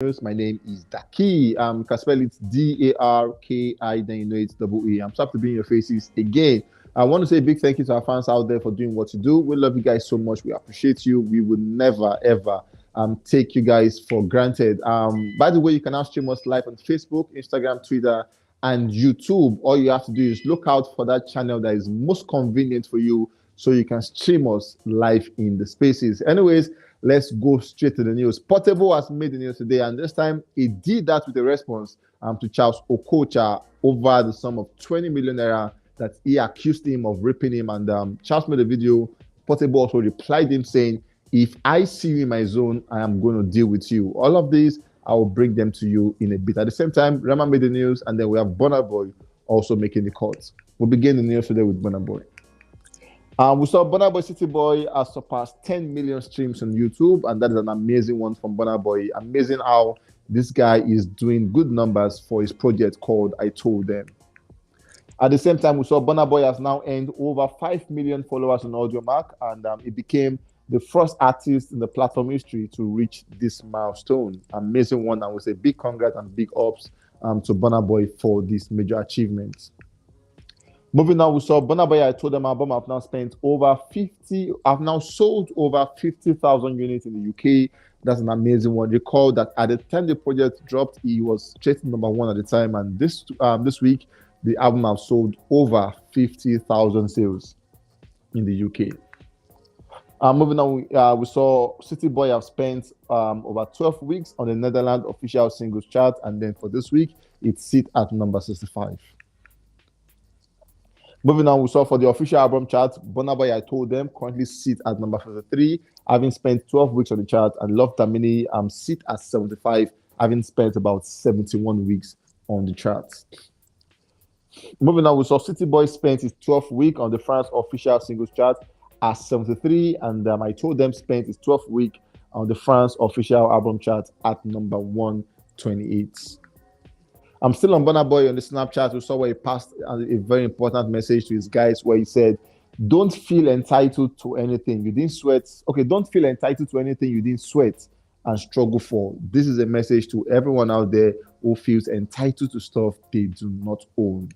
News. My name is Daki. You can spell it Darki, then you know it's double E. I'm so happy to be in your faces again. I want to say a big thank you to our fans out there for doing what you do. We love you guys so much. We appreciate you. We would never ever take you guys for granted. By the way, you can now stream us live on Facebook, Instagram, Twitter, and YouTube. All you have to do is look out for that channel that is most convenient for you so you can stream us live in the spaces. Anyways, let's go straight to the news. Portable has made the news today, and this time it did that with a response to Charles Okocha over the sum of 20 million naira that he accused him of raping him. And Charles made a video. Portable also replied him saying, "If I see you in my zone, I am going to deal with you." All of these, I will bring them to you in a bit. At the same time, Rema made the news, and then we have Burna Boy also making the cut. We'll begin the news today with Burna Boy. We saw Burna Boy City Boy has surpassed 10 million streams on YouTube, and that is an amazing one from Burna Boy. Amazing how this guy is doing good numbers for his project called I Told Them. At the same time, we saw Burna Boy has now earned over 5 million followers on Audiomack, and he became the first artist in the platform history to reach this milestone. Amazing one, and we say big congrats and big ups to Burna Boy for this major achievement. Moving on, we saw Burna Boy I Told Them album have now sold over 50,000 units in the UK. That's an amazing one. Recall that at the time the project dropped, he was straight number one at the time, and this week the album has sold over 50,000 sales in the UK. Moving on, we saw City Boy have spent over 12 weeks on the Netherlands official singles chart, and then for this week it sits at number 65. Moving on, we saw for the official album chart, Burna Boy I Told Them currently sits at number 53, having spent 12 weeks on the chart, and Love Damini sit at 75, having spent about 71 weeks on the chart. Moving on, we saw City Boy spent his 12th week on the France official singles chart at 73, and I Told Them spent his 12th week on the France official album chart at number 128. I'm still on Burna Boy on the Snapchat. We saw where he passed a very important message to his guys where he said, "Don't feel entitled to anything you didn't sweat." Okay, don't feel entitled to anything you didn't sweat and struggle for. This is a message to everyone out there who feels entitled to stuff they do not own.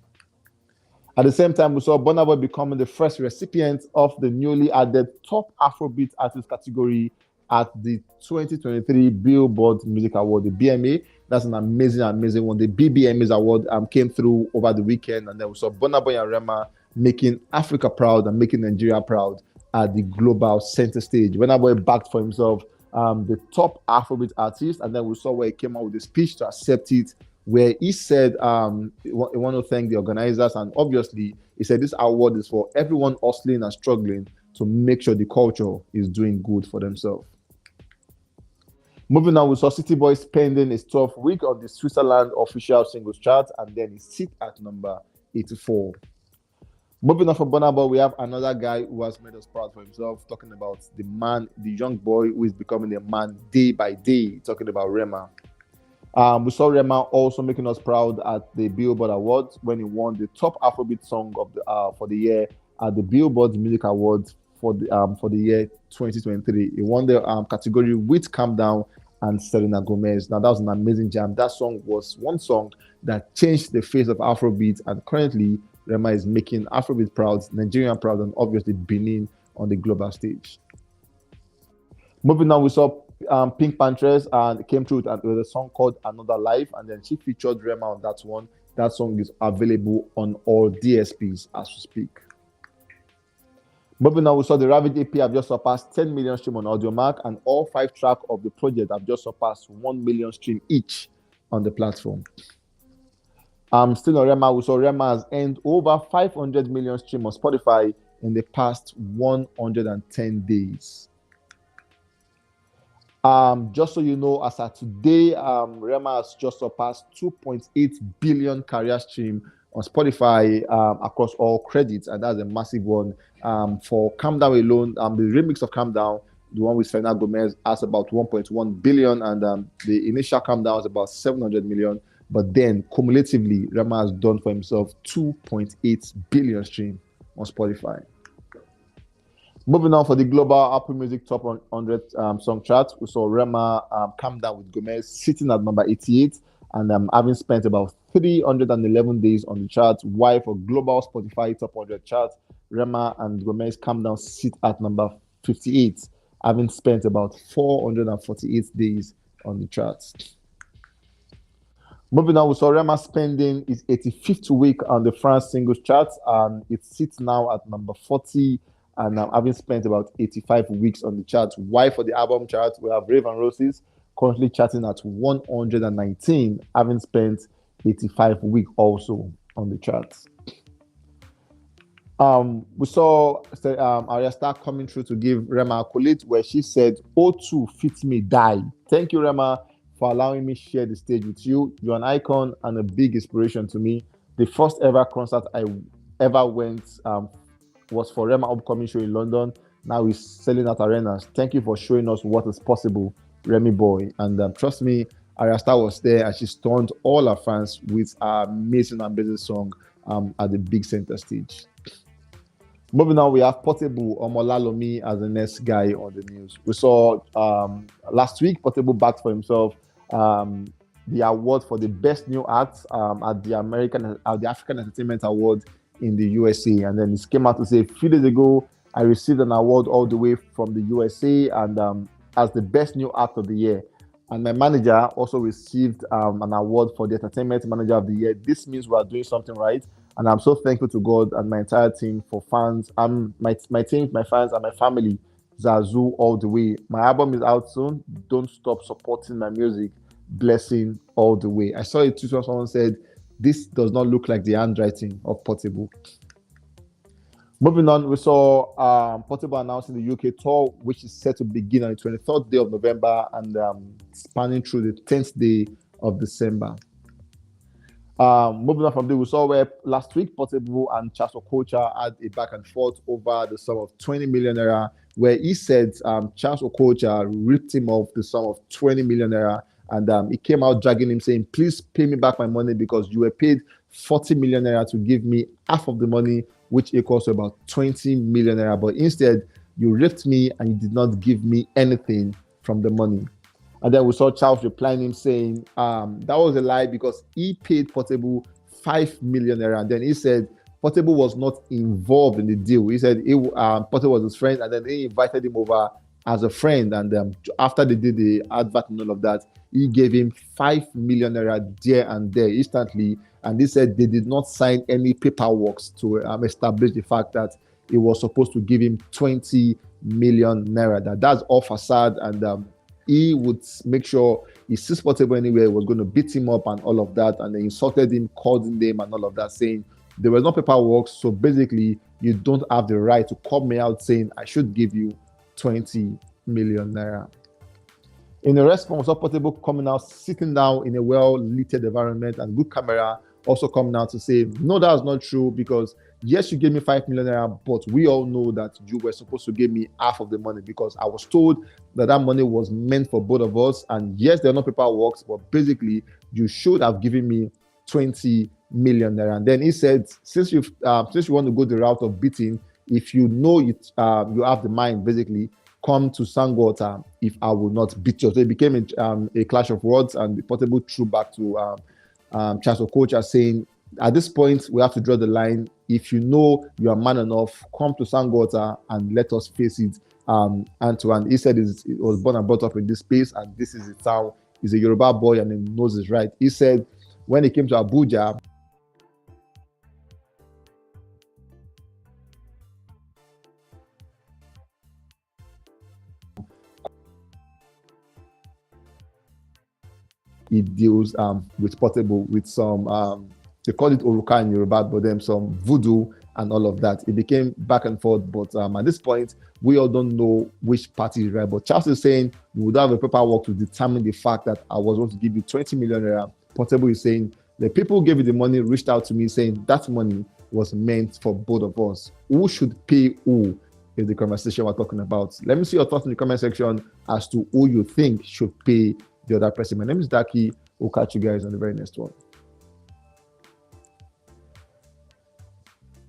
At the same time, we saw Burna Boy becoming the first recipient of the newly added Top Afrobeat Artist category at the 2023 BIllBoard Music Award, the BMA. That's an amazing one. The BBMA's award came through over the weekend, and then we saw Burna Boy and Rema making Africa proud and making Nigeria proud at the global center stage. Burna Boy backed for himself the top Afrobeat artist, and then we saw where he came out with a speech to accept it, where he said he want to thank the organizers, and obviously he said this award is for everyone hustling and struggling to make sure the culture is doing good for themselves. Moving on, we saw City Boy spending his 12th week on the Switzerland official singles chart, and then he sits at number 84. Moving on for Burna Boy, we have another guy who has made us proud for himself, talking about the man, the young boy who is becoming a man day by day, talking about Rema. We saw Rema also making us proud at the BIllBoard Awards when he won the top Afrobeat song of the for the year at the BIllBoard Music Awards for the year 2023. He won the category with Calm Down and Selena Gomez. Now that was an amazing jam. That song was one song that changed the face of Afrobeat, and currently Rema is making Afrobeat proud, Nigeria proud, and obviously Benin on the global stage. Moving on, we saw Pink Panthers, and it came through with a song called Another Life, and then she featured Rema on that one. That song is available on all DSPs as we speak. Moving on, we saw the Ravage EP have just surpassed 10 million streams on Audiomack, and all 5 tracks of the project have just surpassed 1 million streams each on the platform. Still on Rema, we saw Rema has earned over 500 million streams on Spotify in the past 110 days. Just so you know, as of today, Rema has just surpassed 2.8 billion career stream on Spotify across all credits, and that's a massive one. For Calm Down alone, the remix of Calm Down, the one with Selena Gomez, has about 1.1 billion, and the initial Calm Down is about 700 million. But then, cumulatively, Rema has done for himself 2.8 billion stream on Spotify. Moving on for the global Apple Music Top 100 song chart, we saw Rema Calm Down with Gomez sitting at number 88 and having spent about 311 days on the chart. While for global Spotify Top 100 chart, Rema and Gomez Calm Down sit at number 58, having spent about 448 days on the charts. Moving on, we saw Rema spending his 85th week on the France singles chart, and it sits now at number 40, and having spent about 85 weeks on the chart. Why for the album chart, we have Rave and Roses currently charting at 119, having spent 85 weeks also on the charts. We saw Arya Star coming through to give Rema a accolade where she said, "O2 fit me die." Thank you, Rema, for allowing me share the stage with you. You're an icon and a big inspiration to me. The first ever concert I ever went was for Rema upcoming show in London. Now he's selling out arenas. Thank you for showing us what is possible, Remy Boy. And trust me, Arya Star was there and she stunned all her fans with her amazing song at the big center stage. Moving on, we have Portable Omolalomi as the next guy on the news. We saw last week Portable backed for himself the award for the best new act at the African Entertainment Award in the USA, and then he came out to say, a few days ago I received an award all the way from the USA and as the best new act of the year. And my manager also received an award for the Entertainment Manager of the Year. This means we are doing something right. And I'm so thankful to God and my entire team for fans. My team, my fans, and my family. Zazu all the way. My album is out soon. Don't stop supporting my music. Blessing all the way. I saw a tweet where someone said, "This does not look like the handwriting of Portable." Moving on, we saw Portable announcing the UK tour, which is set to begin on the 23rd day of November and spanning through the 10th day of December. Moving on from there, we saw where last week Portable and Charles Okocha had a back and forth over the sum of 20 million naira, where he said Charles Okocha ripped him off the sum of 20 million naira, and he came out dragging him saying, "Please pay me back my money because you were paid 40 million naira to give me half of the money, which equals to about 20 million naira. But instead, you ripped me and you did not give me anything from the money." And then we saw Charles replying him saying that was a lie because he paid Portable 5 million naira. And then he said Portable was not involved in the deal. He said Portable was his friend, and then he invited him over as a friend. And after they did the advert and all of that, he gave him 5 million naira there and there instantly. And he said they did not sign any paperwork to establish the fact that he was supposed to give him 20 million naira. That's all facade, and he would make sure he sees Portable anywhere, was going to beat him up and all of that, and then insulted him, called him name and all of that, saying there was no paperwork, so basically you don't have the right to call me out saying I should give you 20 million naira. In a response, Portable coming out, sitting down in a well-lit environment and good camera, also coming out to say, no, that's not true, because yes, you gave me 5 million naira, but we all know that you were supposed to give me half of the money because I was told that money was meant for both of us. And yes, there are no paperwork, but basically you should have given me 20 million naira. And then he said, since you want to go the route of beating, if you know it, you have the mind, basically, come to Sangwater if I will not beat you. So it became a clash of words, and the Portable threw back to Charles Okocha saying, at this point, we have to draw the line. If you know you are man enough, come to Sangwater and let us face it hand to hand. He said he was born and brought up in this space, and this is his town. He's a Yoruba boy and he knows his right. He said when he came to Abuja, he deals with Portable with some they call it Oruka in Yoruba, but then some voodoo and all of that. It became back and forth, but at this point, we all don't know which party is right. But Charles is saying we would have a paperwork to determine the fact that I was going to give you 20 million naira. Portable is saying the people who gave you the money reached out to me saying that money was meant for both of us. Who should pay who is the conversation we're talking about. Let me see your thoughts in the comment section as to who you think should pay the other person. My name is Daki. We'll catch you guys on the very next one.